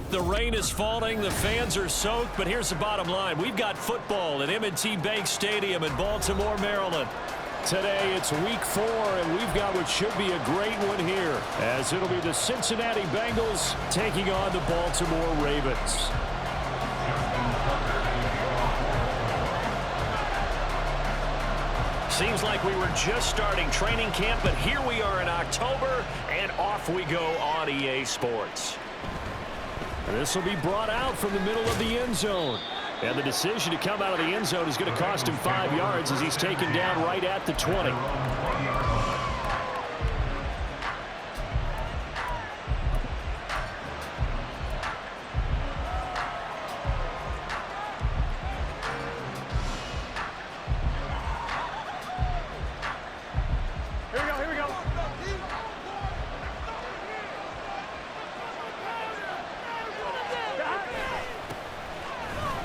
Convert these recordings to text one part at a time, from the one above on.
The rain is falling, the fans are soaked, but here's the bottom line. We've got football at M&T Bank Stadium in Baltimore, Maryland. Today it's week 4, and we've got what should be a great one here, as it'll be the Cincinnati Bengals taking on the Baltimore Ravens. Seems like we were just starting training camp, but here we are in October, and off we go on EA Sports. This will be brought out from the middle of the end zone. And the decision to come out of the end zone is going to cost him 5 yards as he's taken down right at the 20.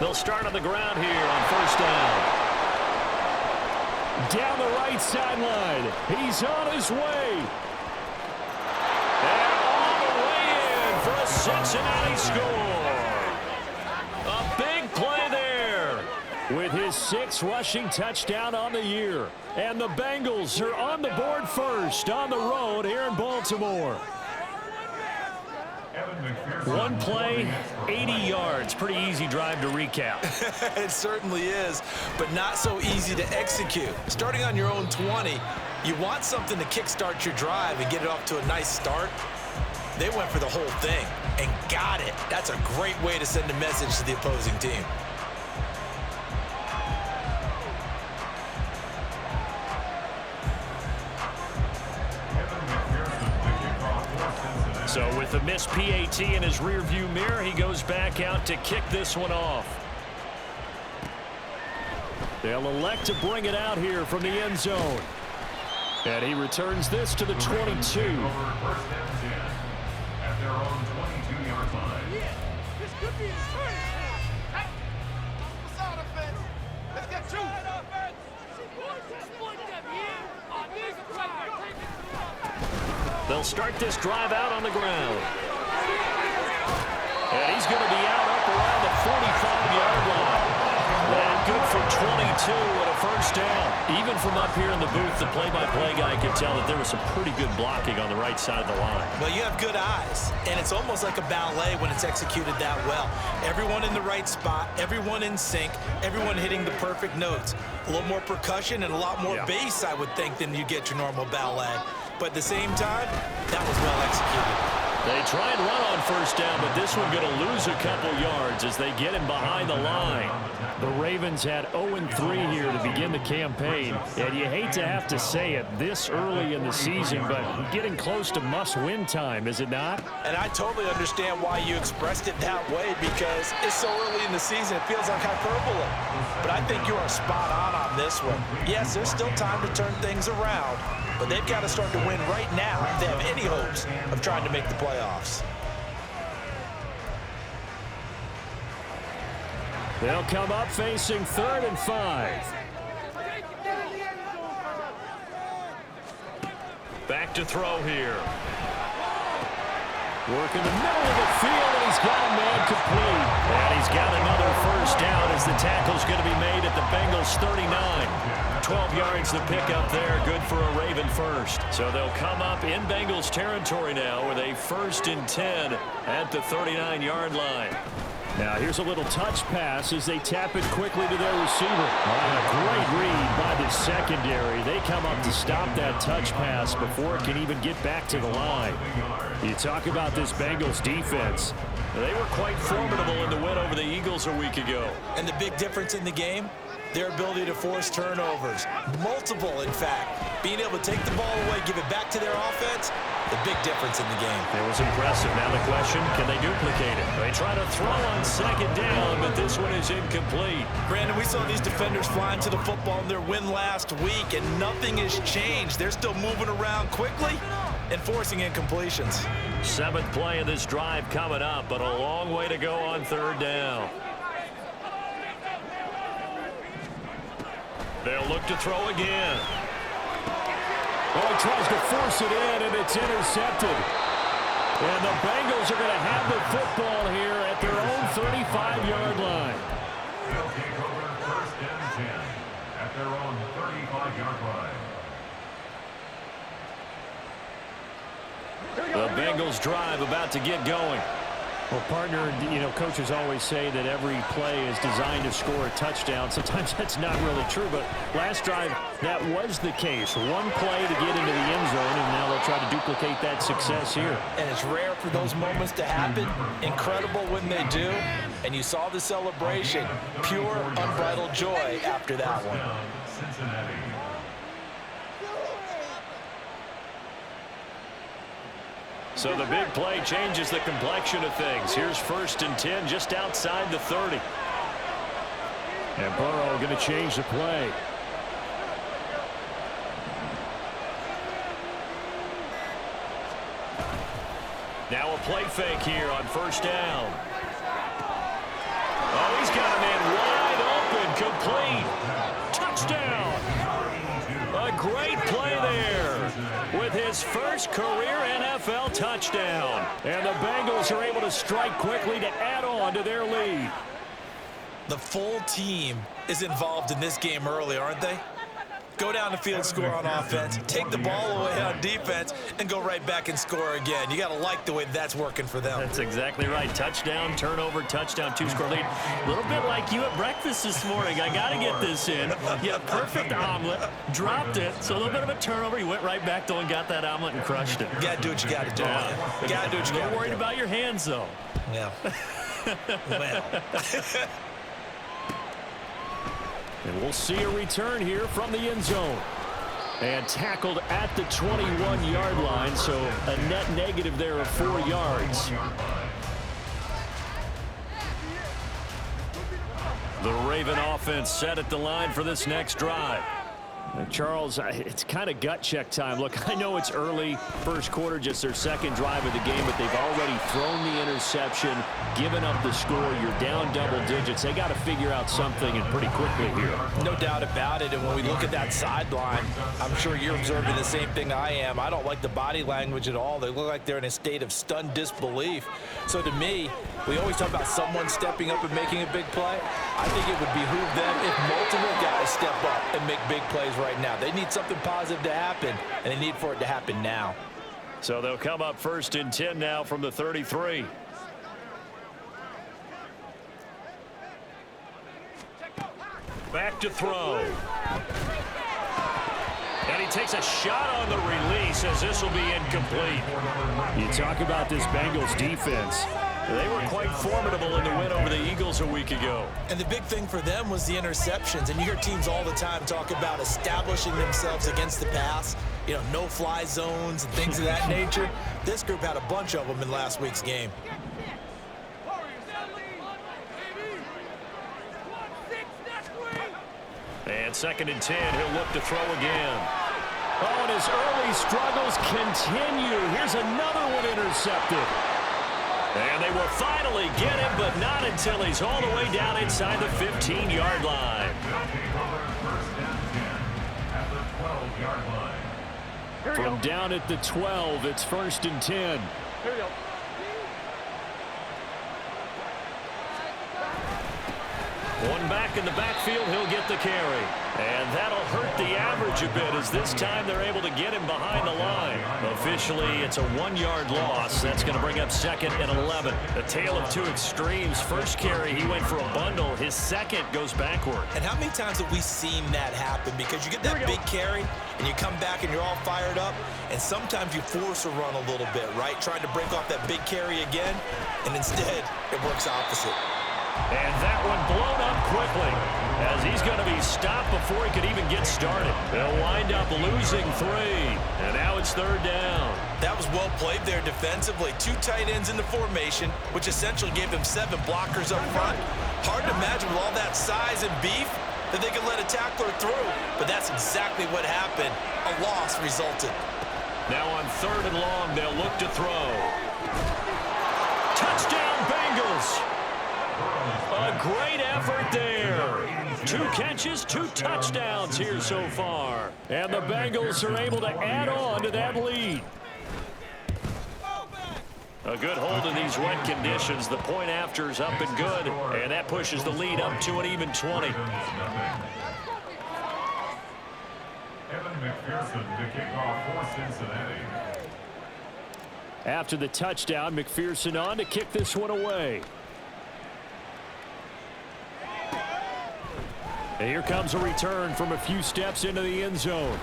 They'll start on the ground here on first down. Down the right sideline. He's on his way. And all the way in for a Cincinnati score. A big play there. With his 6th rushing touchdown on the year. And the Bengals are on the board first on the road here in Baltimore. One play, 80 yards. Pretty easy drive to recap. It certainly is, but not so easy to execute. Starting on your own 20, you want something to kickstart your drive and get it off to a nice start. They went for the whole thing and got it. That's a great way to send a message to the opposing team. So with a missed PAT in his rearview mirror, he goes back out to kick this one off. They'll elect to bring it out here from the end zone. And he returns this to the 22. At their own 22-yard line. This could be Let's get two. They'll start this drive out on the ground. And he's going to be out up around the 45-yard line. And good for 22 and a first down. Even from up here in the booth, the play-by-play guy could tell that there was some pretty good blocking on the right side of the line. Well, you have good eyes, and it's almost like a ballet when it's executed that well. Everyone in the right spot, everyone in sync, everyone hitting the perfect notes. A little more percussion and a lot more bass, I would think, than you get your normal ballet. But at the same time, that was well executed. They try and run on first down, but this one going to lose a couple yards as they get him behind the line. The Ravens had 0-3 here to begin the campaign, and you hate to have to say it this early in the season, but getting close to must-win time, is it not? And I totally understand why you expressed it that way, because it's so early in the season, it feels like hyperbole. But I think you are spot on this one. Yes, there's still time to turn things around, but they've got to start to win right now if they have any hopes of trying to make the playoffs. They'll come up facing 3rd and 5. Back to throw here. Work in the middle of the field, and he's got a man complete. And he's got another first down as the tackle's going to be made at the Bengals 39. 12 yards the pickup there, good for a Raven first. So they'll come up in Bengals territory now with a 1st and 10 at the 39-yard line. Now here's a little touch pass as they tap it quickly to their receiver. A great read by the secondary. They come up to stop that touch pass before it can even get back to the line. You talk about this Bengals defense. They were quite formidable in the win over the Eagles a week ago. And the big difference in the game? Their ability to force turnovers. Multiple, in fact. Being able to take the ball away, give it back to their offense, the big difference in the game. It was impressive. Now the question, can they duplicate it? They try to throw on second down, but this one is incomplete. Brandon, we saw these defenders flying to the football in their win last week, and nothing has changed. They're still moving around quickly and forcing incompletions. 7th play of this drive coming up, but a long way to go on 3rd down. They'll look to throw again. Well, he tries to force it in, and it's intercepted. And the Bengals are going to have the football here at their own 35-yard line. They'll take over 1st and 10 at their own 35-yard line. The Bengals drive about to get going. Well, partner, you know, coaches always say that every play is designed to score a touchdown. Sometimes that's not really true, but last drive, that was the case. One play to get into the end zone, and now they'll try to duplicate that success here. And it's rare for those moments to happen. Incredible when they do. And you saw the celebration. Pure, unbridled joy after that one. Cincinnati. So the big play changes the complexion of things. Here's 1st and 10 just outside the 30. And Burrow going to change the play. Now a play fake here on 1st down. Oh, he's got a man wide open, complete. Touchdown. A great play there with his first career NFL touchdown. And the Bengals are able to strike quickly to add on to their lead. The full team is involved in this game early, aren't they? Go down the field, score on offense, take the ball away on defense, and go right back and score again. You got to like the way that's working for them. That's exactly right. Touchdown, turnover, touchdown, 2-score lead. A little bit like you at breakfast this morning. I got to get this in. Yeah, perfect omelet. Dropped it. So a little bit of a turnover. You went right back, though, and got that omelet and crushed it. You got to do what you got to do. Yeah. You got to do what you got to do. You're worried about your hands, though. Yeah. Well. And we'll see a return here from the end zone. And tackled at the 21-yard line, so a net negative there of 4 yards. The Raven offense set at the line for this next drive. Charles, it's kind of gut check time. Look, I know it's early, first quarter, just their second drive of the game, but they've already thrown the interception, given up the score. You're down double digits. They got to figure out something, and pretty quickly here. No doubt about it. And when we look at that sideline, I'm sure you're observing the same thing I am. I don't like the body language at all. They look like they're in a state of stunned disbelief. So to me, we always talk about someone stepping up and making a big play. I think it would behoove them if multiple guys step up and make big plays right now. They need something positive to happen, and they need for it to happen now. So they'll come up 1st and 10 now from the 33. Back to throw. And he takes a shot on the release as this will be incomplete. You talk about this Bengals defense. They were quite formidable in the win over the Eagles a week ago. And the big thing for them was the interceptions. And you hear teams all the time talk about establishing themselves against the pass, you know, no-fly zones and things of that nature. This group had a bunch of them in last week's game. And 2nd and 10, he'll look to throw again. Oh, and his early struggles continue. Here's another one intercepted. And they will finally get him, but not until he's all the way down inside the 15-yard line. From down at the 12, it's 1st and 10. Here we go. One back in the backfield, he'll get the carry. And that'll hurt the average a bit as this time they're able to get him behind the line. Officially, it's a 1-yard loss. That's going to bring up 2nd and 11. A tale of two extremes. First carry, he went for a bundle. His second goes backward. And how many times have we seen that happen? Because you get that big carry, and you come back and you're all fired up, and sometimes you force a run a little bit, right? Trying to break off that big carry again, and instead it works opposite. And that one blown up quickly as he's going to be stopped before he could even get started. They'll wind up losing 3, and now it's 3rd down. That was well played there defensively. 2 tight ends in the formation, which essentially gave them 7 blockers up front. Hard to imagine with all that size and beef that they could let a tackler through, but that's exactly what happened. A loss resulted. Now on 3rd and long, they'll look to throw. Touchdown, Bengals! A great effort there. 2 catches, 2 touchdowns here so far. And the Bengals are able to add on to that lead. A good hold in these wet conditions. The point after is up and good, and that pushes the lead up to an even 20. Evan McPherson to kick off for Cincinnati. After the touchdown, McPherson on to kick this one away. And here comes a return from a few steps into the end zone.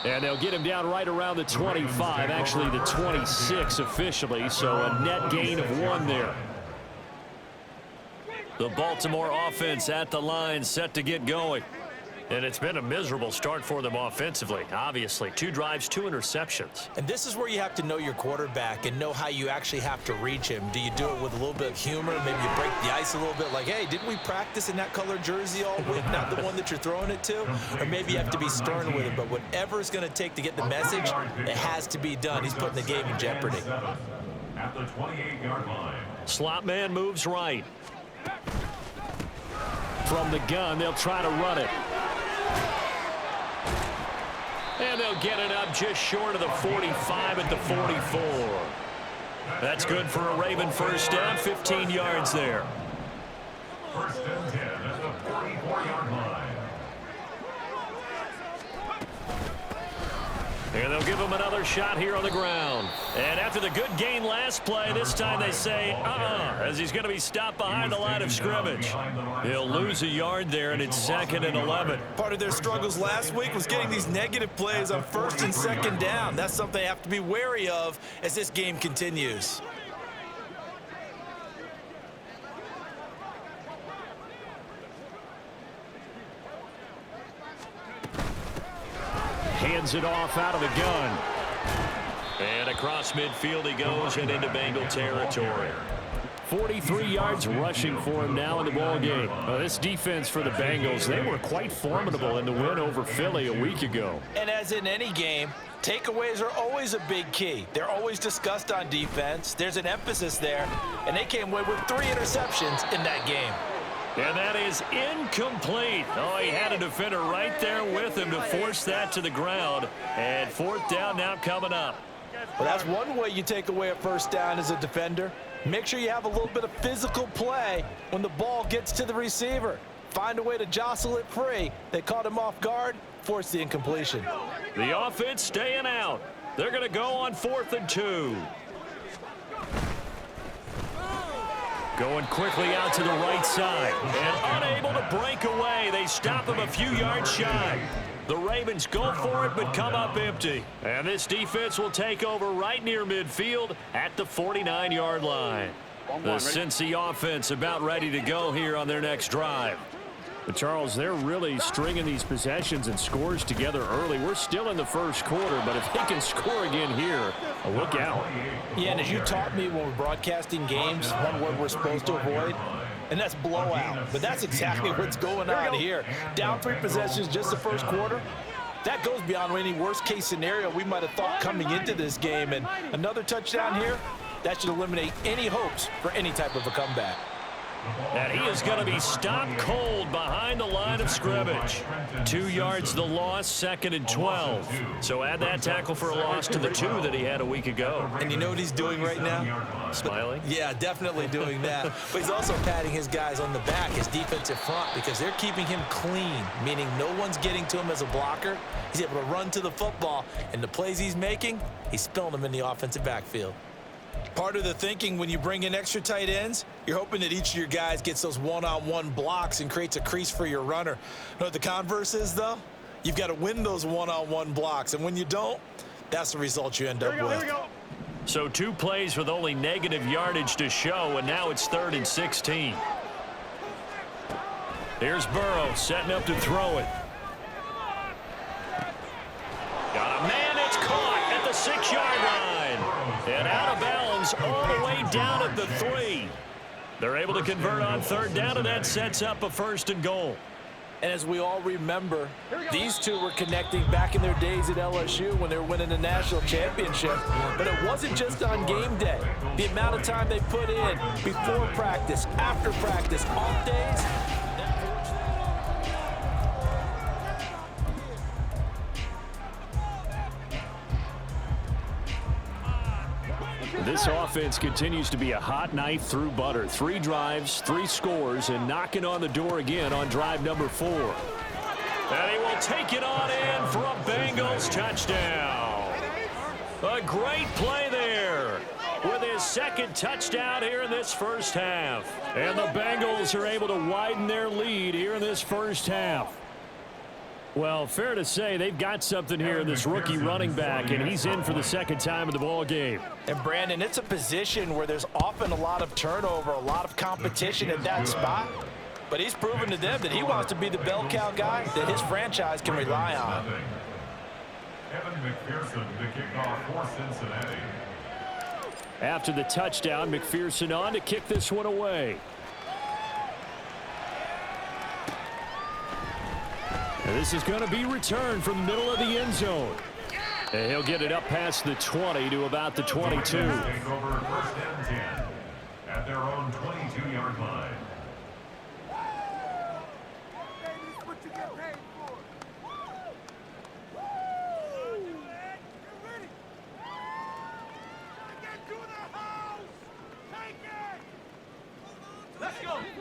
And they'll get him down right around the 25, actually the 26 officially, so a net gain of 1 there. The Baltimore offense at the line, set to get going. And it's been a miserable start for them offensively, obviously. 2 drives, 2 interceptions. And this is where you have to know your quarterback and know how you actually have to reach him. Do you do it with a little bit of humor? Maybe you break the ice a little bit like, hey, didn't we practice in that color jersey all week, not the one that you're throwing it to? Or maybe you have to be stern with it. But whatever it's going to take to get the message, it has to be done. He's putting the game in jeopardy. At the 28-yard line. Slot man moves right. From the gun, they'll try to run it. And they'll get it up just short of the 45 at the 44. That's good for a Raven first down, 15 yards there. First and 10 at the 44-yard line. And they'll give him another shot here on the ground. And after the good gain last play, this time they say, as he's going to be stopped behind the line of scrimmage. He'll lose a yard there, and it's 2nd and 11. Part of their struggles last week was getting these negative plays on 1st and 2nd down. That's something they have to be wary of as this game continues. Hands it off out of the gun. And across midfield he goes and into Bengal territory. 43 yards rushing for him now in the ball game. This defense for the Bengals, they were quite formidable in the win over Philly a week ago. And as in any game, takeaways are always a big key. They're always discussed on defense. There's an emphasis there, and they came away with 3 interceptions in that game. And that is incomplete. Oh, he had a defender right there with him to force that to the ground. And 4th down now coming up. Well, that's one way you take away a first down as a defender. Make sure you have a little bit of physical play when the ball gets to the receiver. Find a way to jostle it free. They caught him off guard, forced the incompletion. The offense staying out. They're going to go on 4th and 2. Going quickly out to the right side. And unable to break away. They stop him a few yards shy. The Ravens go for it but come up empty. And this defense will take over right near midfield at the 49-yard line. The Cincy offense about ready to go here on their next drive. But Charles, they're really stringing these possessions and scores together early. We're still in the first quarter, but if they can score again here, look out. Yeah, and as you taught me when we're broadcasting games, one word we're supposed to avoid, and that's blowout. But that's exactly what's going on here. Down 3 possessions just the first quarter. That goes beyond any worst-case scenario we might have thought coming into this game. And another touchdown here, that should eliminate any hopes for any type of a comeback. And he is going to be stopped cold behind the line of scrimmage. 2 yards the loss, 2nd and 12. So add that tackle for a loss to the 2 that he had a week ago. And you know what he's doing right now? Smiling? Yeah, definitely doing that. But he's also patting his guys on the back, his defensive front, because they're keeping him clean, meaning no one's getting to him as a blocker. He's able to run to the football, and the plays he's making, he's spilling them in the offensive backfield. Part of the thinking when you bring in extra tight ends, you're hoping that each of your guys gets those one-on-one blocks and creates a crease for your runner. You know what the converse is, though? You've got to win those one-on-one blocks, and when you don't, that's the result you end up with. So 2 plays with only negative yardage to show, and now it's 3rd and 16. Here's Burrow setting up to throw it. Got a man, it's caught at the 6-yard line. And out of bounds all the way down at the 3. They're able to convert on 3rd down, and that sets up a 1st and goal. And as we all remember, these two were connecting back in their days at LSU when they were winning the national championship. But it wasn't just on game day. The amount of time they put in before practice, after practice, off days. This offense continues to be a hot knife through butter. 3 drives, 3 scores, and knocking on the door again on drive number 4. And he will take it on in for a Bengals touchdown. A great play there with his second touchdown here in this first half. And the Bengals are able to widen their lead here in this first half. Well, fair to say they've got something here in this rookie running back, and he's in for the second time in the ball game. And Brandon, it's a position where there's often a lot of turnover, a lot of competition at that spot. But he's proven to them that he wants to be the bell cow guy that his franchise can rely on. Evan McPherson to kick off for Cincinnati. After the touchdown, McPherson on to kick this one away. And this is going to be returned from the middle of the end zone. And he'll get it up past the 20 to about the 22. Take over first and 10 at their own 22-yard line.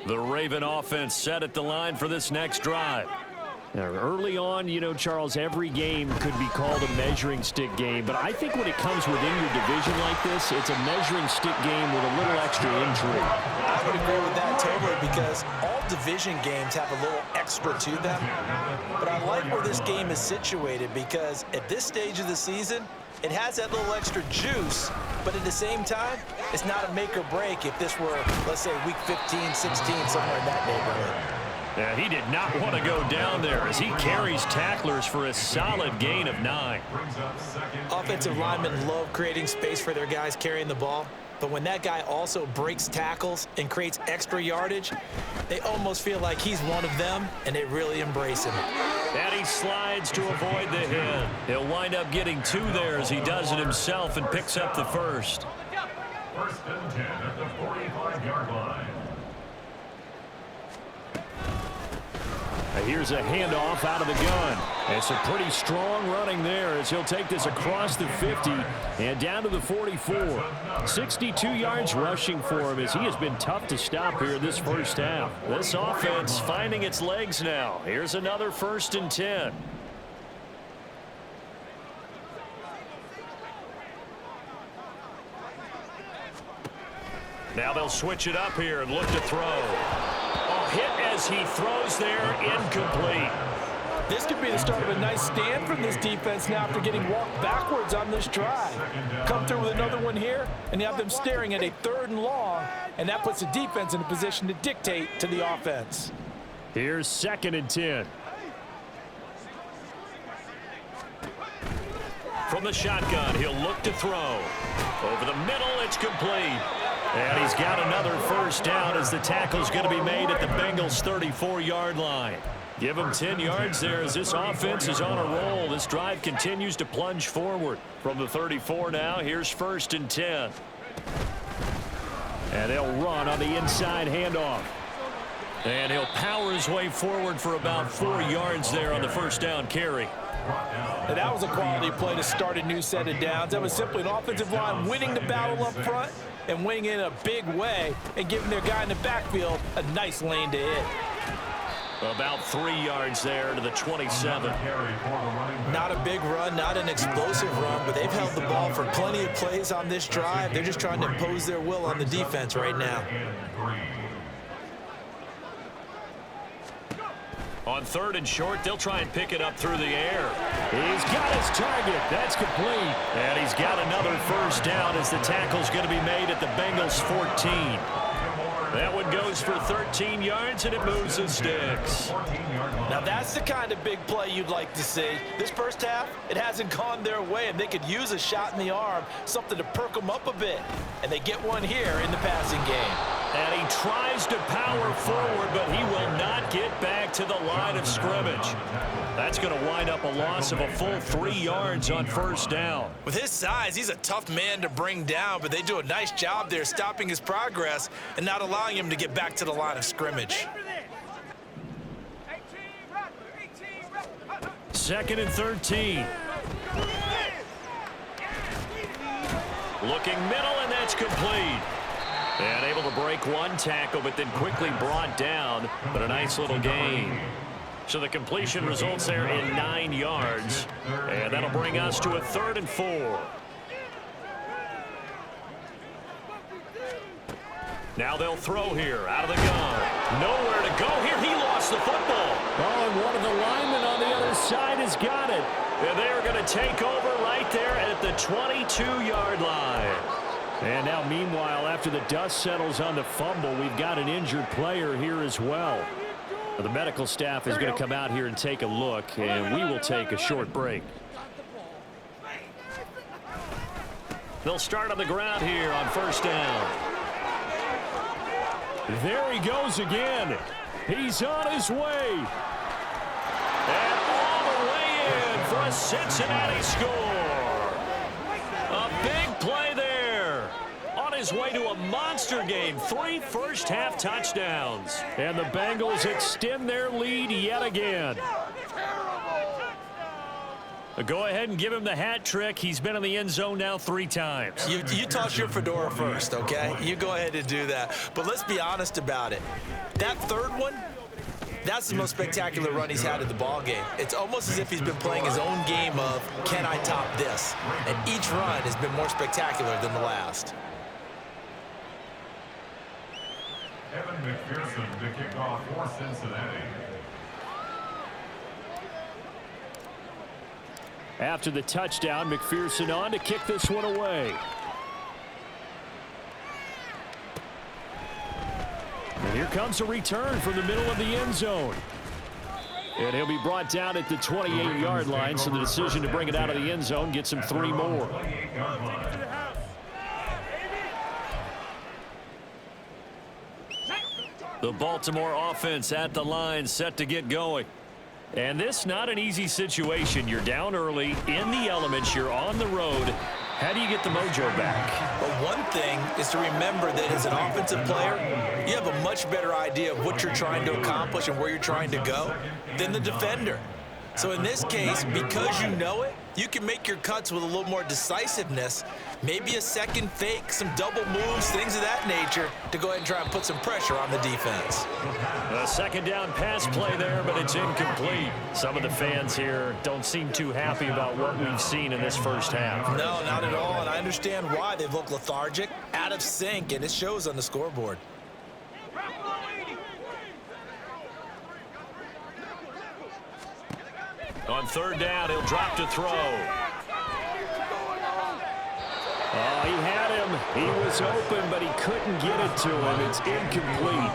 The Raven offense set at the line for this next drive. Now, early on, you know, Charles, every game could be called a measuring stick game, but I think when it comes within your division like this, it's a measuring stick game with a little extra intrigue. I would agree with that totally, because all division games have a little extra to them. But I like where this game is situated, because at this stage of the season, it has that little extra juice, but at the same time, it's not a make or break if this were, let's say, week 15, 16, somewhere in that neighborhood. Yeah, he did not want to go down there as he carries tacklers for a solid gain of 9. Offensive linemen love creating space for their guys carrying the ball, but when that guy also breaks tackles and creates extra yardage, they almost feel like he's one of them, and they really embrace him. And he slides to avoid the hit. He'll wind up getting 2 there as he does it himself and picks up the first. First and 10 at the 45-yard line. Here's a handoff out of the gun. And some pretty strong running there as he'll take this across the 50 and down to the 44. 62 yards rushing for him as he has been tough to stop here this first half. This offense finding its legs now. Here's another first and 10. Now they'll switch it up here and look to throw. Hit as he throws there, incomplete. This could be the start of a nice stand from this defense now after getting walked backwards on this drive. Come through with another one here, and you have them staring at a 3rd and long, and that puts the defense in a position to dictate to the offense. Here's 2nd and 10. From the shotgun, he'll look to throw. Over the middle, it's complete. And he's got another first down as the tackle's going to be made at the Bengals' 34-yard line. Give him 10 yards there as this offense is on a roll. This drive continues to plunge forward. From the 34 now, here's 1st and 10. And they'll run on the inside handoff. And he'll power his way forward for about 4 yards there on the first down carry. And that was a quality play to start a new set of downs. That was simply an offensive line winning the battle up front and winning in a big way and giving their guy in the backfield a nice lane to hit. About 3 yards there to the 27. Not a big run, not an explosive run, but they've held the ball for plenty of plays on this drive. They're just trying to impose their will on the defense right now. On 3rd and short, they'll try and pick it up through the air. He's got his target. That's complete. And he's got another first down as the tackle's going to be made at the Bengals' 14. That one goes for 13 yards, and it moves the sticks. Now, that's the kind of big play you'd like to see. This first half, it hasn't gone their way, and they could use a shot in the arm, something to perk them up a bit. And they get one here in the passing game. And he tries to power forward, but he will not get back to the line of scrimmage. That's going to wind up a loss of a full 3 yards on first down. With his size, he's a tough man to bring down, but they do a nice job there stopping his progress and not allowing him to get back to the line of scrimmage. 2nd and 13. Looking middle, and that's complete. And able to break one tackle, but then quickly brought down. But a nice little gain. So the completion results there in 9 yards. And that'll bring us to a 3rd and 4. Now they'll throw here out of the gun. Nowhere to go here. He lost the football. Oh, and one of the linemen on the other side has got it. And they're going to take over right there at the 22-yard line. And now, meanwhile, after the dust settles on the fumble, we've got an injured player here as well. The medical staff is going to come out here and take a look, and we will take a short break. They'll start on the ground here on 1st down. There he goes again. He's on his way. And all the way in for a Cincinnati score. A big play there. On his way to a monster game. 3 first-half touchdowns. And the Bengals extend their lead yet again. Go ahead and give him the hat trick. He's been in the end zone now 3 times. You toss your fedora first, okay? You go ahead and do that. But let's be honest about it. That 3rd one, that's the most spectacular run he's had in the ball game. It's almost as if he's been playing his own game of, can I top this? And each run has been more spectacular than the last. Evan McPherson to kick off for Cincinnati. After the touchdown, McPherson on to kick this one away. And here comes a return from the middle of the end zone. And he'll be brought down at the 28-yard line, so the decision to bring it out of the end zone gets him 3 more. The Baltimore offense at the line, set to get going. And this not an easy situation. You're down early, in the elements, you're on the road. How do you get the mojo back? Well, one thing is to remember that as an offensive player, you have a much better idea of what you're trying to accomplish and where you're trying to go than the defender. So in this case, because you know it, you can make your cuts with a little more decisiveness, maybe a second fake, some double moves, things of that nature, to go ahead and try and put some pressure on the defense. A 2nd down pass play there, but it's incomplete. Some of the fans here don't seem too happy about what we've seen in this first half. No, not at all, and I understand why. They look lethargic, out of sync, and it shows on the scoreboard. On 3rd down, he'll drop to throw. Oh, he had him. He was open, but he couldn't get it to him. It's incomplete.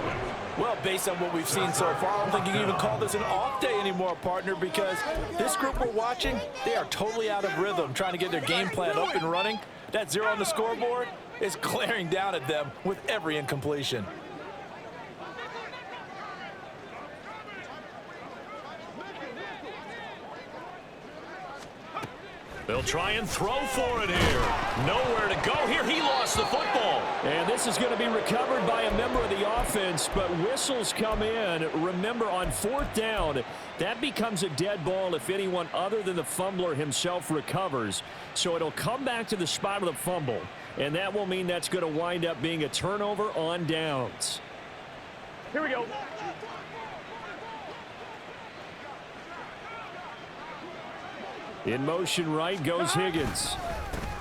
Well, based on what we've seen so far, I don't think you can even call this an off day anymore, partner, because this group we're watching, they are totally out of rhythm, trying to get their game plan up and running. That 0 on the scoreboard is glaring down at them with every incompletion. They'll try and throw for it here. Nowhere to go here. He lost the football. And this is going to be recovered by a member of the offense, but whistles come in. Remember, on 4th down, that becomes a dead ball if anyone other than the fumbler himself recovers. So it'll come back to the spot of the fumble, and that will mean that's going to wind up being a turnover on downs. Here we go. In motion right goes Higgins.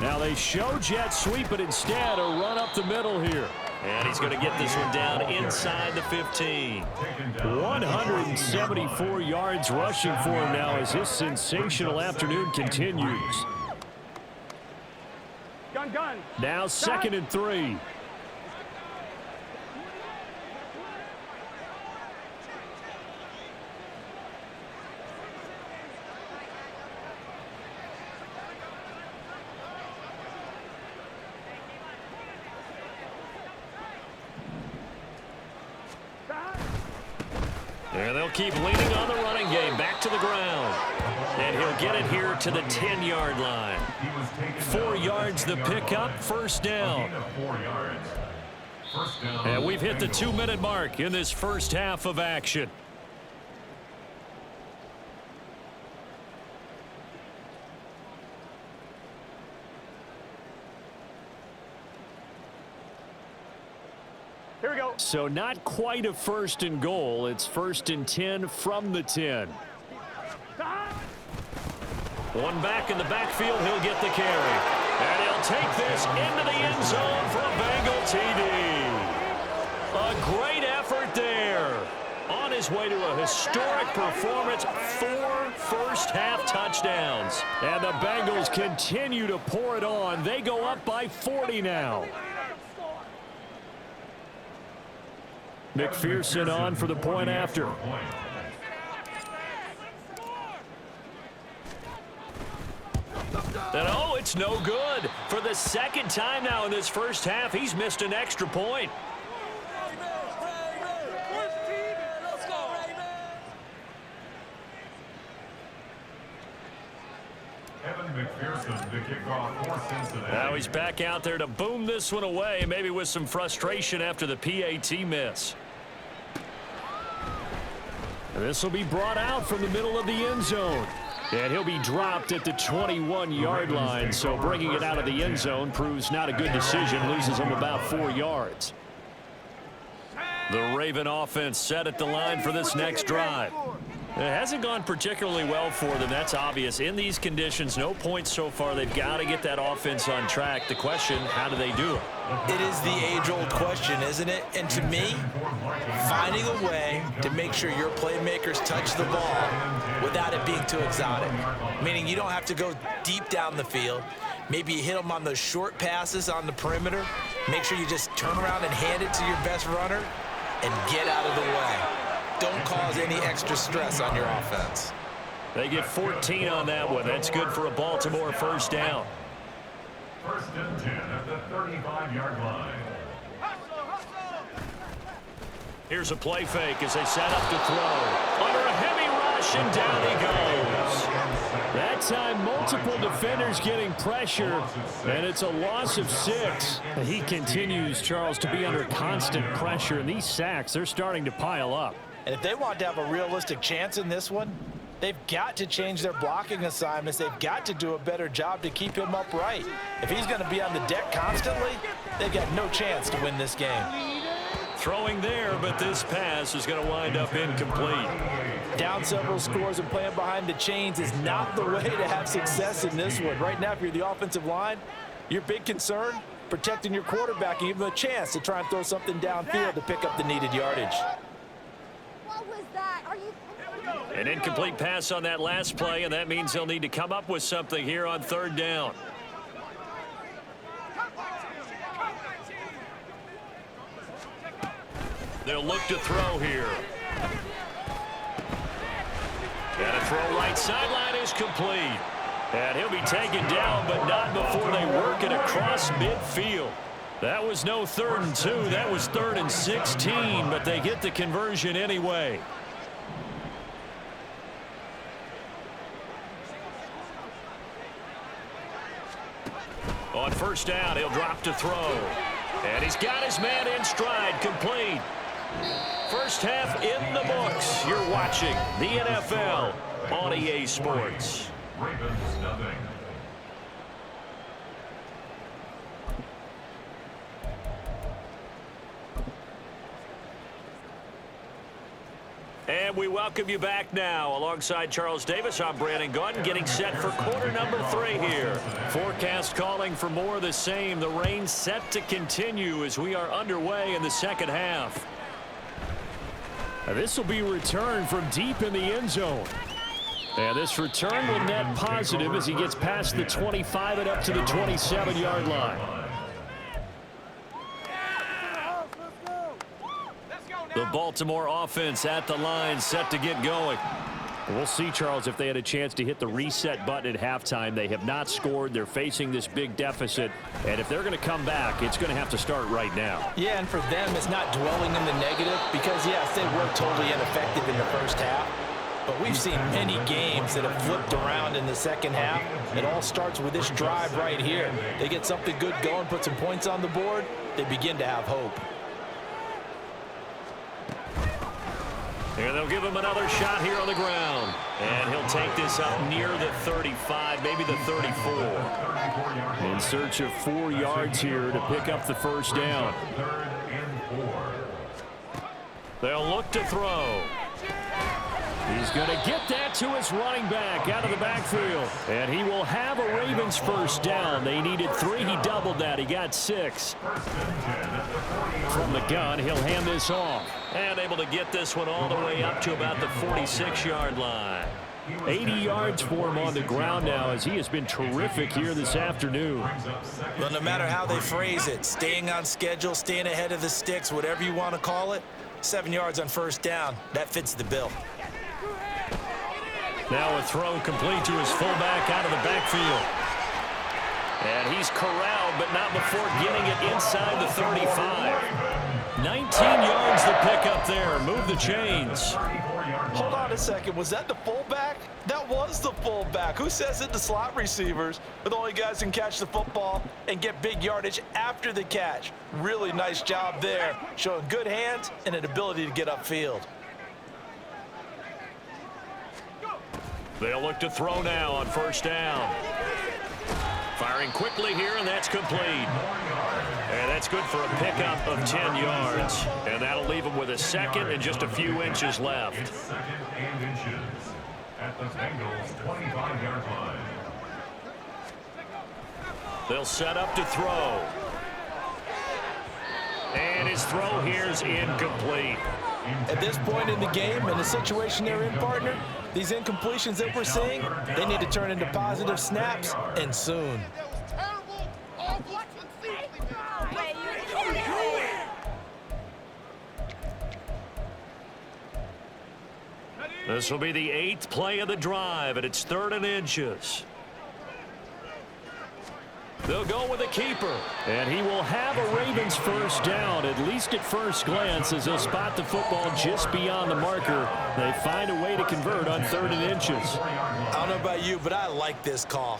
Now they show jet sweep, but instead a run up the middle here. And he's going to get this one down inside the 15. 174 yards rushing for him now as his sensational afternoon continues. Gun. Now 2nd and 3. And they'll keep leaning on the running game. Back to the ground. And he'll get it here to the 10-yard line. 4 yards the pickup, 1st down. And we've hit the 2-minute mark in this first half of action. So not quite a 1st and goal. It's 1st and 10 from the 10. One back in the backfield. He'll get the carry. And he'll take this into the end zone for a Bengal TD. A great effort there. On his way to a historic performance, 4 first-half touchdowns. And the Bengals continue to pour it on. They go up by 40 now. McPherson on for the point after. And oh, it's no good. For the 2nd time now in this first half, he's missed an extra point. McPherson to kick off for Cincinnati. Now he's back out there to boom this one away, maybe with some frustration after the PAT miss. This will be brought out from the middle of the end zone. And he'll be dropped at the 21-yard line, so bringing it out of the end zone proves not a good decision, loses him about 4 yards. The Raven offense set at the line for this next drive. It hasn't gone particularly well for them. That's obvious. In these conditions, no points so far. They've got to get that offense on track. The question, how do they do it? It is the age-old question, isn't it? And to me, finding a way to make sure your playmakers touch the ball without it being too exotic. Meaning you don't have to go deep down the field. Maybe you hit them on those short passes on the perimeter. Make sure you just turn around and hand it to your best runner and get out of the way. Don't cause any extra stress on your offense. They get 14 on that one. That's good for a Baltimore first down. 1st and 10 at the 35-yard line. Here's a play fake as they set up to throw. Under a heavy rush, and down he goes. That time, multiple defenders getting pressure, and it's a loss of 6. He continues, Charles, to be under constant pressure, and these sacks, they're starting to pile up. And if they want to have a realistic chance in this one, they've got to change their blocking assignments. They've got to do a better job to keep him upright. If he's going to be on the deck constantly, they've got no chance to win this game. Throwing there, but this pass is going to wind up incomplete. Down several scores and playing behind the chains is not the way to have success in this one. Right now, if you're the offensive line, your big concern, protecting your quarterback and give him a chance to try and throw something downfield to pick up the needed yardage. An incomplete pass on that last play, and that means they'll need to come up with something here on 3rd down. They'll look to throw here. And a throw right sideline is complete. And he'll be taken down, but not before they work it across midfield. That was no 3rd and 2. That was 3rd and 16, but they get the conversion anyway. On 1st down, he'll drop to throw. And he's got his man in stride, complete. First half in the books. You're watching the NFL on EA Sports. Ravens nothing. And we welcome you back now. Alongside Charles Davis, I'm Brandon Gunn, getting set for quarter number 3 here. Forecast calling for more of the same. The rain set to continue as we are underway in the 2nd half. This will be returned from deep in the end zone. And this return will net positive as he gets past the 25 and up to the 27-yard line. The Baltimore offense at the line, set to get going. We'll see, Charles, if they had a chance to hit the reset button at halftime. They have not scored. They're facing this big deficit. And if they're going to come back, it's going to have to start right now. Yeah, and for them, it's not dwelling in the negative because, yes, they were totally ineffective in the first half. But we've seen many games that have flipped around in the 2nd half. It all starts with this drive right here. They get something good going, put some points on the board, they begin to have hope. And they'll give him another shot here on the ground. And he'll take this up near the 35, maybe the 34. In search of 4 yards here to pick up the first down. 3rd and 4. They'll look to throw. He's going to get that to his running back out of the backfield. And he will have a Ravens first down. They needed 3. He doubled that. He got 6. From the gun, he'll hand this off. And able to get this one all the way up to about the 46-yard line. 80 yards for him on the ground now as he has been terrific here this afternoon. Well, no matter how they phrase it, staying on schedule, staying ahead of the sticks, whatever you want to call it, 7 yards on first down, that fits the bill. Now a throw complete to his fullback out of the backfield. And he's corralled, but not before getting it inside the 35. 19 yards to pick up there. Move the chains. Hold on a second. Was that the fullback? That was the fullback. Who says it? The slot receivers are the only guys who can catch the football and get big yardage after the catch. Really nice job there, showing good hands and an ability to get upfield. They'll look to throw now on first down. Firing quickly here, and that's complete. And that's good for a pickup of 10 yards. And that'll leave him with a second and just a few inches left. It's second and inches at the Bengals' 25-yard line. They'll set up to throw. And his throw here is incomplete. At this point in the game, in the situation they're in, partner, these incompletions that we're seeing, they need to turn into positive snaps, and soon. This will be the 8th play of the drive, and it's 3rd and inches. They'll go with a keeper. And he will have a Ravens first down, at least at first glance, as they'll spot the football just beyond the marker. They find a way to convert on 3rd and inches. I don't know about you, but I like this call.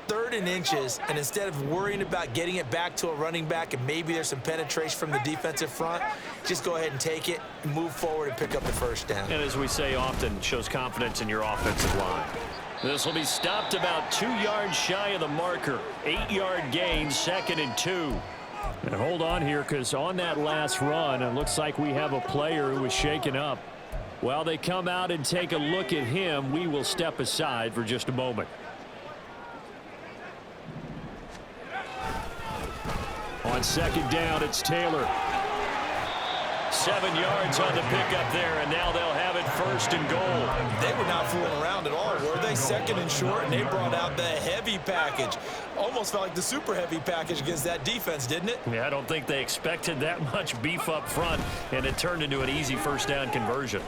3rd and inches, and instead of worrying about getting it back to a running back and maybe there's some penetration from the defensive front, just go ahead and take it, move forward, and pick up the first down. And as we say often, shows confidence in your offensive line. This will be stopped about 2 yards shy of the marker. 8-yard gain, 2nd and 2. And hold on here, because on that last run, it looks like we have a player who was shaken up. While they come out and take a look at him, we will step aside for just a moment. On 2nd down, it's Taylor. 7 yards on the pickup there, and now they'll have it 1st and goal. They were not fooling around at all, were they? 2nd and short, and they brought out the heavy package. Almost felt like the super heavy package against that defense, didn't it? Yeah, I don't think they expected that much beef up front, and it turned into an easy first down conversion.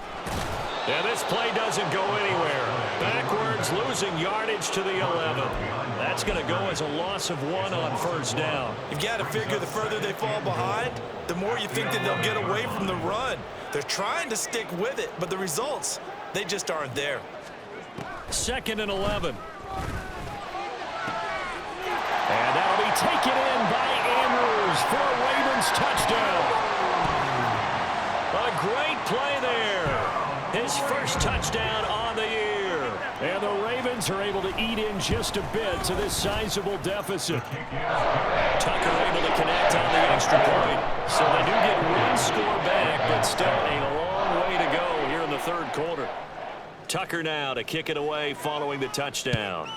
And this play doesn't go anywhere. Backwards, losing yardage to the 11. That's going to go as a loss of 1 on first down. You've got to figure the further they fall behind, the more you think that they'll get away from the run. They're trying to stick with it, but the results, they just aren't there. 2nd and 11. And that'll be taken in by Andrews for a Ravens touchdown. A great play there. His first touchdown on the year. And the Ravens are able to eat in just a bit to this sizable deficit. Tucker able to connect on the extra point. So they do get 1 score back, but still a long way to go here in the 3rd quarter. Tucker now to kick it away following the touchdown.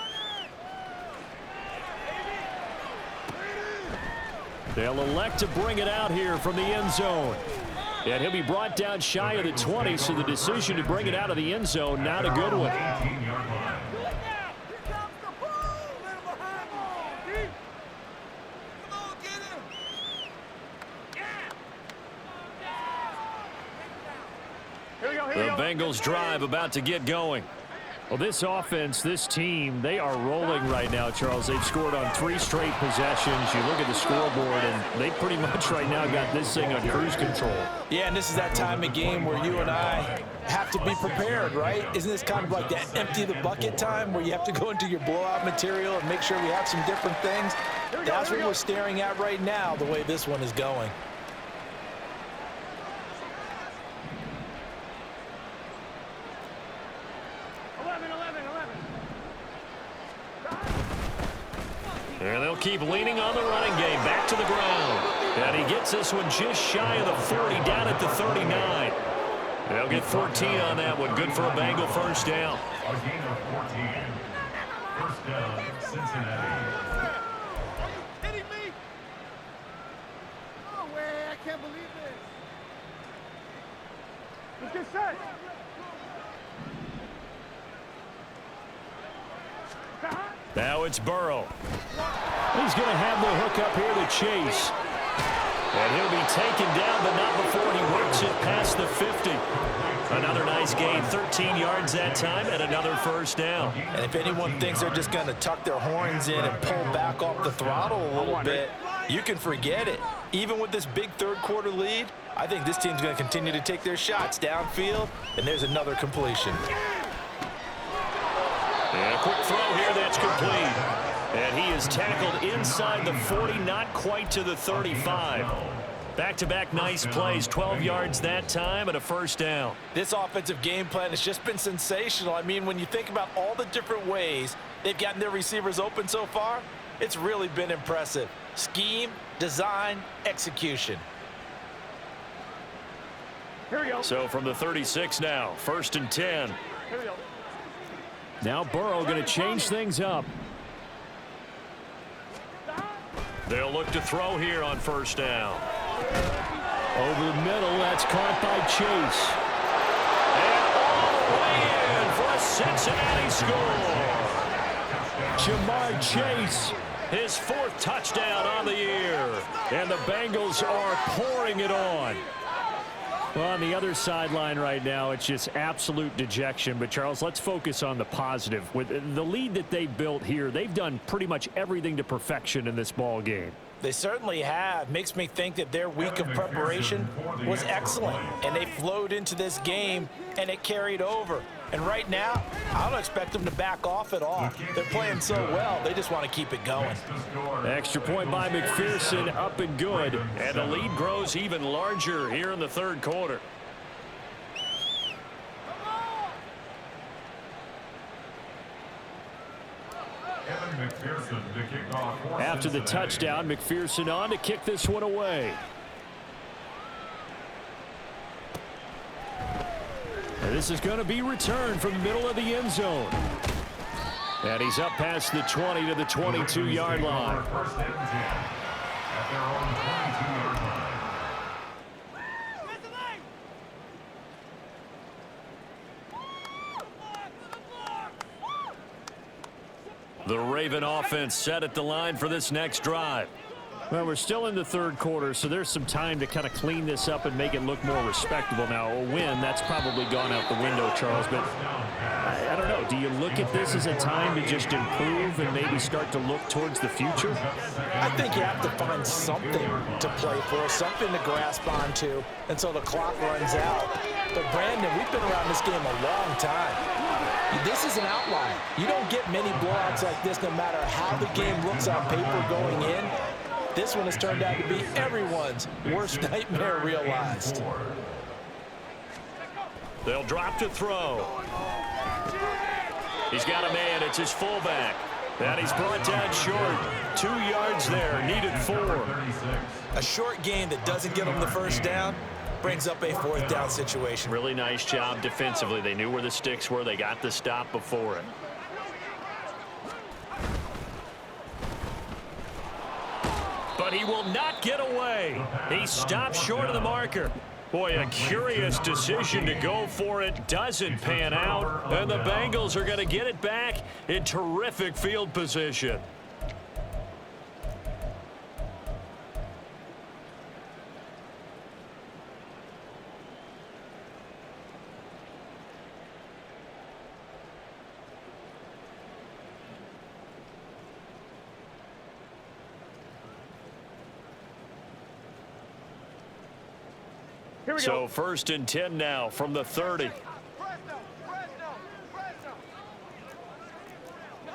They'll elect to bring it out here from the end zone. And he'll be brought down shy of the 20, so the decision to bring it out of the end zone, not a good one. The Bengals drive about to get going. Well, this offense, this team, they are rolling right now, Charles. They've scored on 3 straight possessions. You look at the scoreboard, and they pretty much right now got this thing on cruise control. Yeah, and this is that time of game where you and I have to be prepared, right? Isn't this kind of like that empty the bucket time where you have to go into your blowout material and make sure we have some different things? That's what we're staring at right now, the way this one is going. And they'll keep leaning on the running game. Back to the ground. And he gets this one just shy of the 40, down at the 39. They'll get 14 on that one. Good for a Bengal first down. A gain of 14. First down, Cincinnati. Hitting me? No way, I can't believe this. Let's get set. Now it's Burrow. He's going to have the hook up here to Chase. And he'll be taken down, but not before he works it past the 50. Another nice gain, 13 yards that time, and another first down. And if anyone thinks they're just going to tuck their horns in and pull back off the throttle a little bit, you can forget it. Even with this big third-quarter lead, I think this team's going to continue to take their shots downfield, and there's another completion. And a quick throw here that's complete. And he is tackled inside the 40, not quite to the 35. Back-to-back nice plays, 12 yards that time and a first down. This offensive game plan has just been sensational. I mean, when you think about all the different ways they've gotten their receivers open so far, it's really been impressive. Scheme, design, execution. Here we go. So from the 36 now, 1st and 10. Here we go. Now Burrow going to change things up. They'll look to throw here on first down. Over the middle, that's caught by Chase. And all the way in for a Cincinnati score. Jamar Chase. His 4th touchdown on the year. And the Bengals are pouring it on. Well, on the other sideline right now, it's just absolute dejection. But, Charles, let's focus on the positive. With the lead that they built here, they've done pretty much everything to perfection in this ball game. They certainly have. Makes me think that their week of preparation was excellent. And they flowed into this game, and it carried over. And right now, I don't expect them to back off at all. They're playing so well, they just want to keep it going. Extra point by McPherson, up and good. And the lead grows even larger here in the 3rd quarter. After the touchdown, McPherson on to kick this one away. And this is going to be returned from the middle of the end zone. And he's up past the 20 to the 22-yard line. First and 10 at their own 22-yard line. The Raven offense set at the line for this next drive. Well, we're still in the 3rd quarter, so there's some time to kind of clean this up and make it look more respectable. Now, a win, that's probably gone out the window, Charles, but I don't know. Do you look at this as a time to just improve and maybe start to look towards the future? I think you have to find something to play for, something to grasp onto until the clock runs out. But, Brandon, we've been around this game a long time. This is an outlier. You don't get many blowouts like this no matter how the game looks on paper going in. This one has turned out to be everyone's worst nightmare realized. They'll drop to throw. He's got a man. It's his fullback. And he's brought down short. 2 yards there. Needed 4. A short gain that doesn't get him the first down brings up a 4th down situation. Really nice job defensively. They knew where the sticks were. They got the stop before it. But he will not get away. He stops short of the marker. Boy, a curious decision to go for it. Doesn't pan out. And the Bengals are going to get it back in terrific field position. So 1st and 10 now from the 30.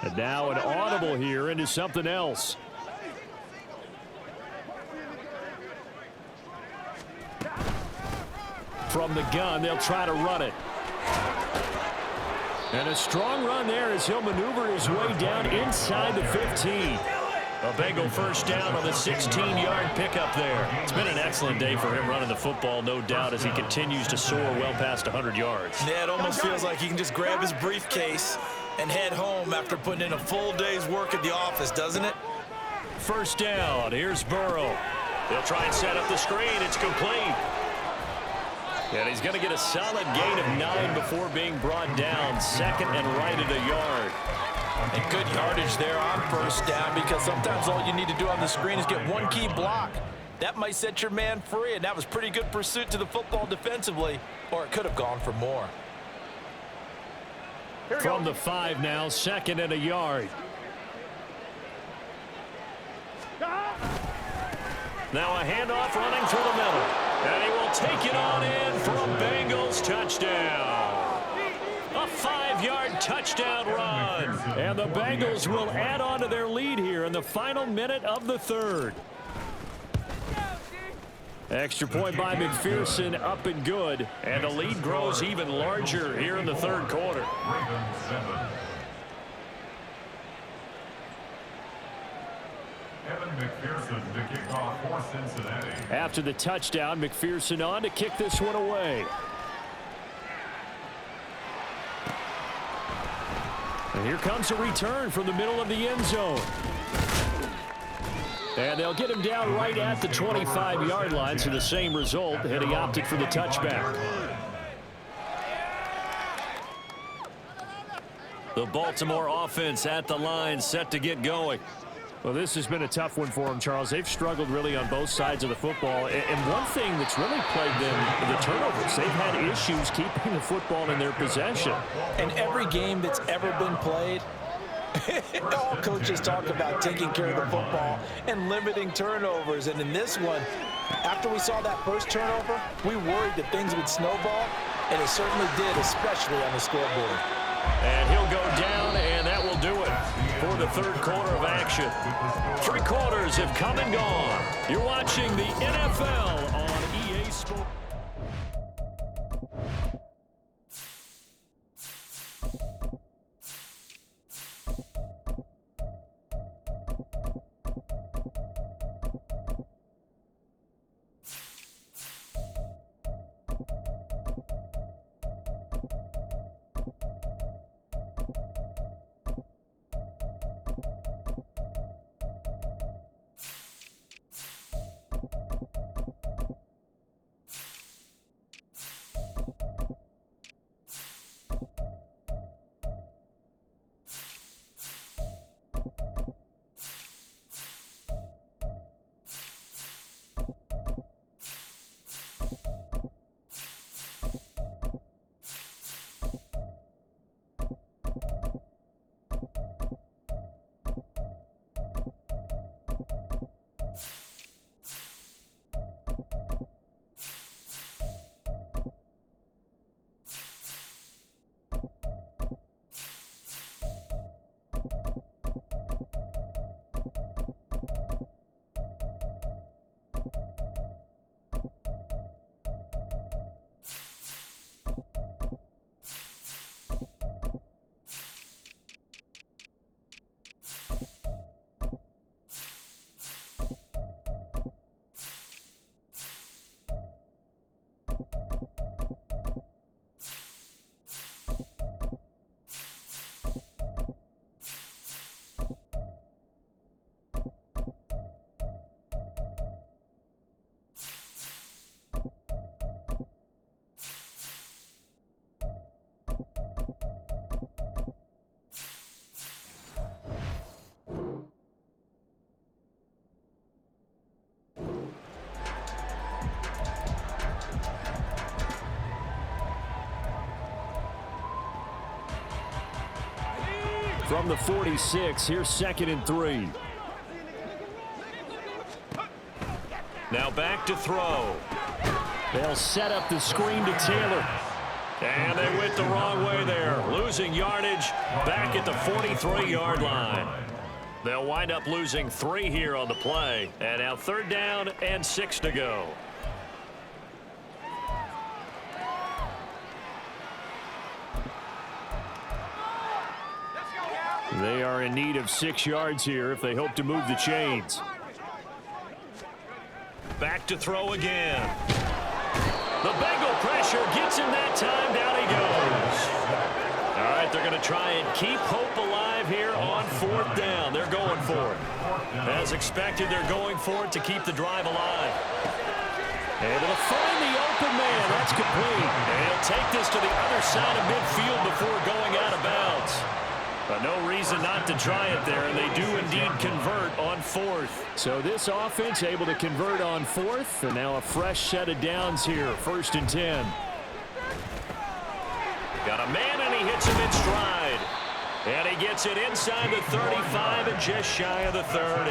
And now an audible here into something else. From the gun, they'll try to run it. And a strong run there as he'll maneuver his way down inside the 15. A Bengal first down on the 16-yard pickup there. It's been an excellent day for him running the football, no doubt, as he continues to soar well past 100 yards. Yeah, it almost feels like he can just grab his briefcase and head home after putting in a full day's work at the office, doesn't it? First down. Here's Burrow. They'll try and set up the screen. It's complete. And he's going to get a solid gain of 9 before being brought down. Second and right at a yard. And good yardage there on first down, because sometimes all you need to do on the screen is get one key block. That might set your man free, and that was pretty good pursuit to the football defensively, or it could have gone for more. From the 5 now, second and a yard. Now a handoff running through the middle. And he will take it on in for a Bengals touchdown. A 5-yard touchdown run. And the Bengals will add on to their lead here in the final minute of the third. Extra point by McPherson, up and good. And the lead grows even larger here in the third quarter. Ravens 7. Evan McPherson to kick off for Cincinnati. After the touchdown, McPherson on to kick this one away. And here comes a return from the middle of the end zone. And they'll get him down right at the 25-yard line, so the same result, and he opted for the touchback. The Baltimore offense at the line, set to get going. Well, this has been a tough one for them, Charles. They've struggled really on both sides of the football. And one thing that's really plagued them, the turnovers. They've had issues keeping the football in their possession. And every game that's ever been played, all coaches talk about taking care of the football and limiting turnovers. And in this one, after we saw that first turnover, we worried that things would snowball, and it certainly did, especially on the scoreboard. And he'll go down, and that will do it for the third quarter of action. 3 quarters have come and gone. You're watching the NFL on EA Sports. From the 46, here's 2nd and 3. Now back to throw. They'll set up the screen to Taylor. And they went the wrong way there. Losing yardage back at the 43-yard line. They'll wind up losing 3 here on the play. And now 3rd down and 6 to go. They are in need of 6 yards here if they hope to move the chains. Back to throw again. The Bengal pressure gets him that time. Down he goes. All right, they're going to try and keep hope alive here on 4th down. They're going for it. As expected, they're going for it to keep the drive alive. Able to find the open man. That's complete. And he'll take this to the other side of midfield before going out of bounds. But no reason not to try it there, and they do indeed convert on 4th. So this offense able to convert on 4th, and now a fresh set of downs here, 1st and 10. Got a man, and he hits him in stride. And he gets it inside the 35 and just shy of the 30.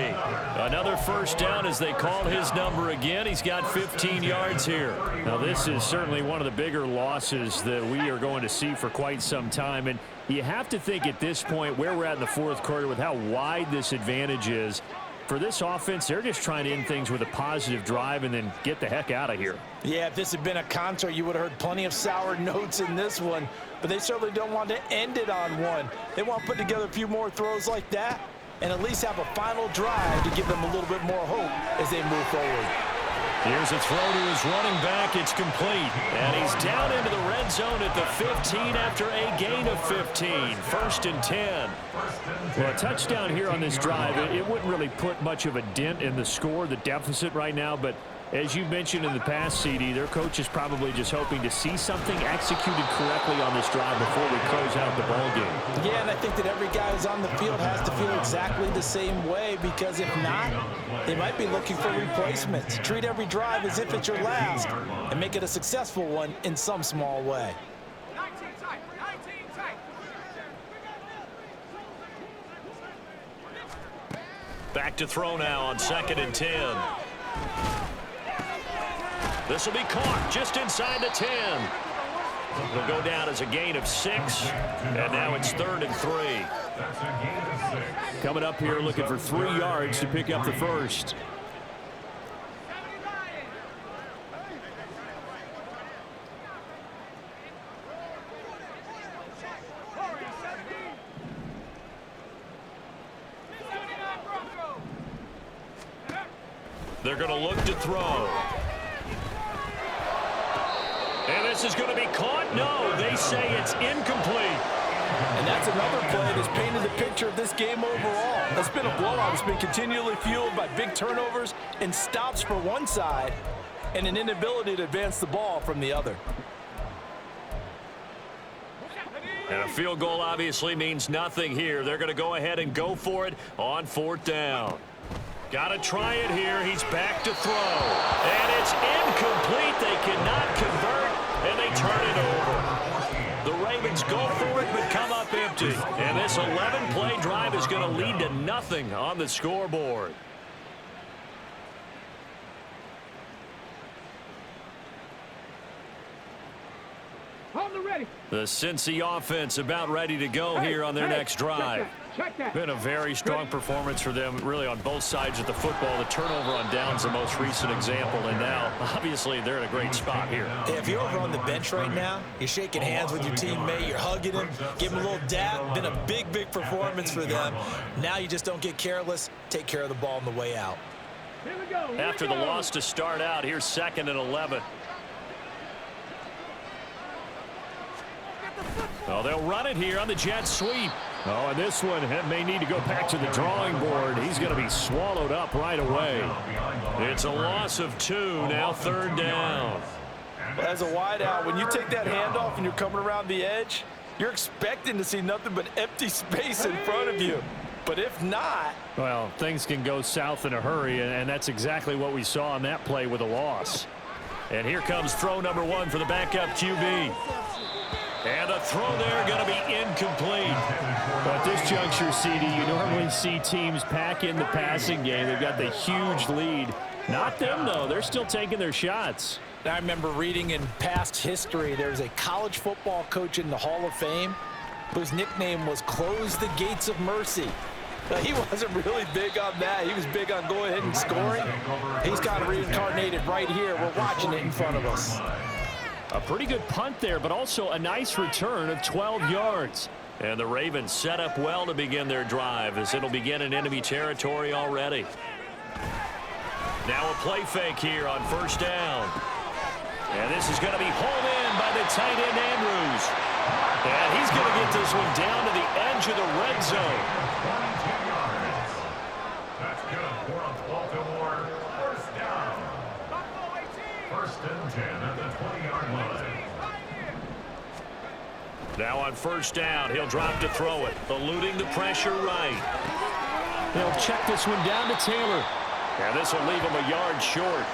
Another 1st down as they call his number again. He's got 15 yards here. Now this is certainly one of the bigger losses that we are going to see for quite some time. And you have to think at this point where we're at in the 4th quarter with how wide this advantage is. For this offense, they're just trying to end things with a positive drive and then get the heck out of here. Yeah, if this had been a concert, you would have heard plenty of sour notes in this one. But they certainly don't want to end it on one. They want to put together a few more throws like that and at least have a final drive to give them a little bit more hope as they move forward. Here's a throw to his running back. It's complete. And he's down into the red zone at the 15 after a gain of 15. 1st and 10. Well, a touchdown here on this drive, it wouldn't really put much of a dent in the score, the deficit right now. But as you mentioned in the past, CD, their coach is probably just hoping to see something executed correctly on this drive before we close out the ball game. Yeah, and I think that every guy who's on the field has to feel exactly the same way, because if not, they might be looking for replacements. Treat every drive as if it's your last and make it a successful one in some small way. Back to throw now on 2nd and 10. This will be caught just inside the 10. It'll go down as a gain of 6, and now it's 3rd and 3. That's a gain of 6. Coming up here looking for 3 yards to pick up the 1st. They're going to look to throw. And this is going to be caught. No, they say it's incomplete. And that's another play that's painted the picture of this game overall. It's been a blowout. It's been continually fueled by big turnovers and stops for one side and an inability to advance the ball from the other. And a field goal obviously means nothing here. They're going to go ahead and go for it on 4th down. Got to try it here. He's back to throw. And it's incomplete. They cannot convert, and they turn it over. The Ravens go for it, but come up empty. And this 11-play drive is going to lead to nothing on the scoreboard. The Cincy offense about ready to go here on their next drive. Been a very strong performance for them, really, on both sides of the football. The turnover on downs, the most recent example, and now, obviously, they're in a great spot here. If you're over on the bench right now, you're shaking hands with your teammate, you're hugging him, give him a little dap. Been a big, big performance for them. Now you just don't get careless. Take care of the ball on the way out. After the loss to start out, here's 2nd and 11. Oh, they'll run it here on the jet sweep. Oh, and this one may need to go back to the drawing board. He's going to be swallowed up right away. It's a loss of 2, now 3rd down. Well, as a wideout, when you take that handoff and you're coming around the edge, you're expecting to see nothing but empty space in front of you. But if not, well, things can go south in a hurry, and that's exactly what we saw on that play with a loss. And here comes throw number 1 for the backup QB. And the throw there going to be incomplete. But at this juncture, CD, you normally see teams pack in the passing game. They've got the huge lead. Not them, though. They're still taking their shots. I remember reading in past history, there was a college football coach in the Hall of Fame whose nickname was Close the Gates of Mercy. Now, he wasn't really big on that. He was big on going ahead and scoring. He's kind of reincarnated right here. We're watching it in front of us. A pretty good punt there, but also a nice return of 12 yards. And the Ravens set up well to begin their drive as it'll begin in enemy territory already. Now a play fake here on first down. And this is going to be hauled in by the tight end Andrews. And he's going to get this one down to the edge of the red zone. 22 yards. That's good for a Baltimore first down. First and 10 at the 20-yard line. Now on first down, he'll drop to throw it. Eluding the pressure right. They'll check this one down to Taylor. And this will leave him a yard short.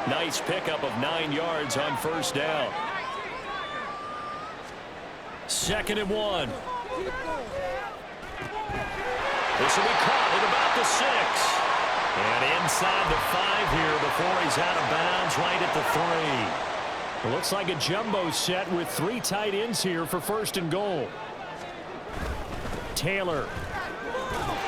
Nice pickup of 9 yards on first down. 2nd and 1. This will be caught at about the 6. And inside the 5 here before he's out of bounds right at the 3. It looks like a jumbo set with 3 tight ends here for 1st and goal. Taylor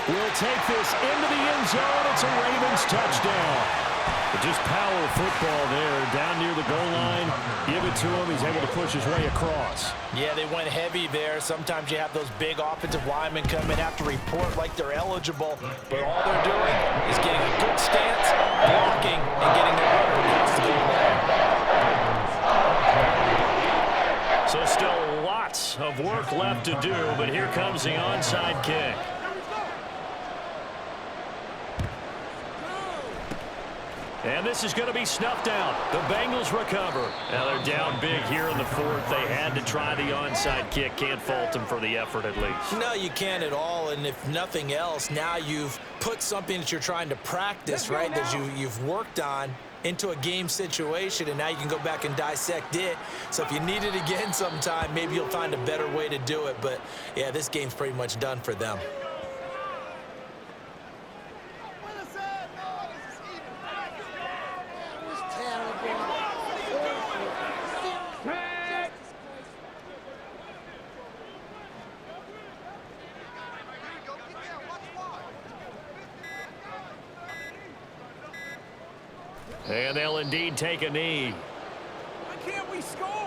will take this into the end zone. It's a Ravens touchdown. But just power football there down near the goal line. Give it to him. He's able to push his way across. Yeah, they went heavy there. Sometimes you have those big offensive linemen come in, have to report like they're eligible. But all they're doing is getting a good stance, blocking, and getting the runner across the goal line. So still lots of work left to do, but here comes the onside kick. And this is going to be snuffed out. The Bengals recover. Now they're down big here in the 4th. They had to try the onside kick. Can't fault them for the effort at least. No, you can't at all. And if nothing else, now you've put something that you're trying to practice, right, that you've worked on into a game situation, and now you can go back and dissect it. So if you need it again sometime, maybe you'll find a better way to do it. But, yeah, this game's pretty much done for them. And they'll indeed take a knee. Why can't we score?